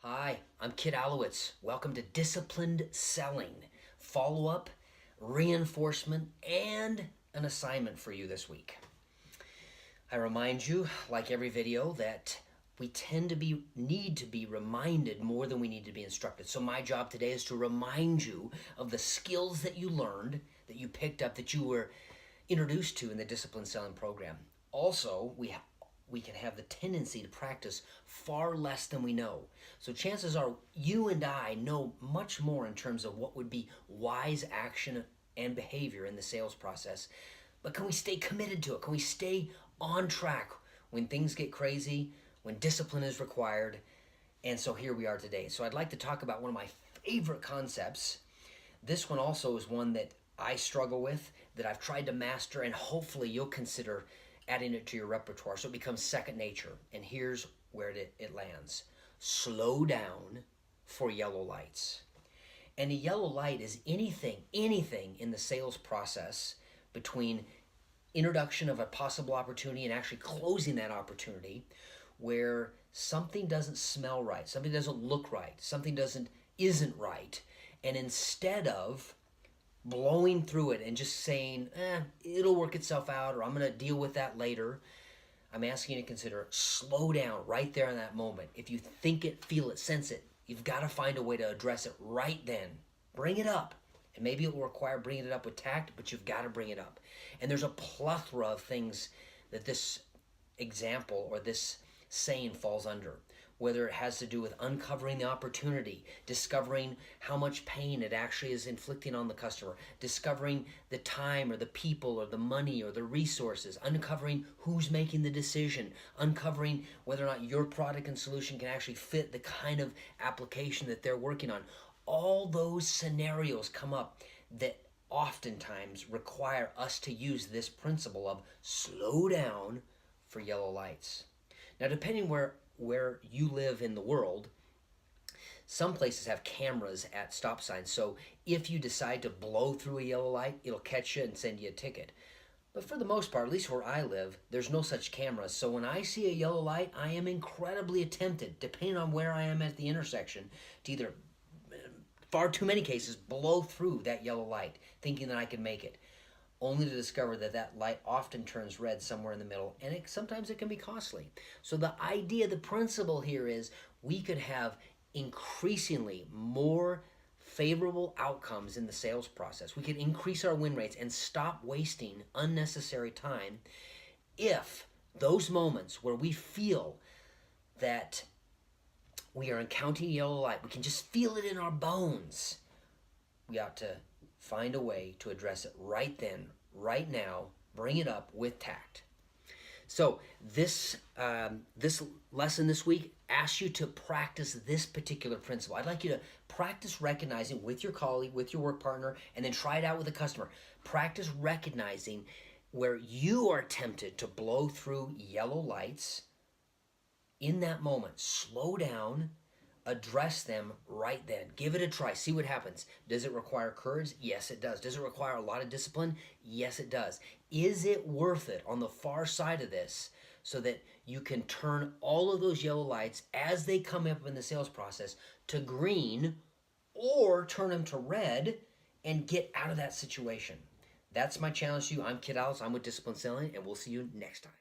Hi, I'm Kit Alowitz. Welcome to Disciplined Selling. Follow up, reinforcement, and an assignment for you this week. I remind you, like every video, that we need to be reminded more than we need to be instructed. So my job today is to remind you of the skills that you learned, that you picked up, that you were introduced to in the Disciplined Selling program. Also, we can have the tendency to practice far less than we know. So chances are you and I know much more in terms of what would be wise action and behavior in the sales process. But can we stay committed to it? Can we stay on track when things get crazy, when discipline is required? And so here we are today. So I'd like to talk about one of my favorite concepts. This one also is one that I struggle with, that I've tried to master, and hopefully you'll consider adding it to your repertoire so it becomes second nature. And here's where it lands. Slow down for yellow lights. And a yellow light is anything in the sales process between introduction of a possible opportunity and actually closing that opportunity where something doesn't smell right, something doesn't look right, something isn't right. And instead of blowing through it and just saying, it'll work itself out, or I'm going to deal with that later, I'm asking you to consider slow down right there in that moment. If you think it, feel it, sense it, you've got to find a way to address it right then. Bring it up. And maybe it will require bringing it up with tact, but you've got to bring it up. And there's a plethora of things that this example or this saying falls under, whether it has to do with uncovering the opportunity, discovering how much pain it actually is inflicting on the customer, discovering the time or the people or the money or the resources, uncovering who's making the decision, uncovering whether or not your product and solution can actually fit the kind of application that they're working on. All those scenarios come up that oftentimes require us to use this principle of slow down for yellow lights. Now, depending where you live in the world, some places have cameras at stop signs. So if you decide to blow through a yellow light, it'll catch you and send you a ticket. But for the most part, at least where I live, there's no such cameras. So when I see a yellow light, I am incredibly tempted, depending on where I am at the intersection, to either, far too many cases, blow through that yellow light, thinking that I can make it, only to discover that that light often turns red somewhere in the middle, and sometimes it can be costly. So the idea, the principle here is we could have increasingly more favorable outcomes in the sales process. We could increase our win rates and stop wasting unnecessary time if those moments where we feel that we are encountering yellow light, we can just feel it in our bones, we ought to find a way to address it right then, right now, bring it up with tact. So this lesson this week asks you to practice this particular principle. I'd like you to practice recognizing with your colleague, with your work partner, and then try it out with a customer. Practice recognizing where you are tempted to blow through yellow lights. In that moment, slow down, address them right then. Give it a try. See what happens. Does it require courage? Yes, it does. Does it require a lot of discipline? Yes, it does. Is it worth it on the far side of this so that you can turn all of those yellow lights as they come up in the sales process to green, or turn them to red and get out of that situation? That's my challenge to you. I'm Kit Alowitz. I'm with Disciplined Selling, and we'll see you next time.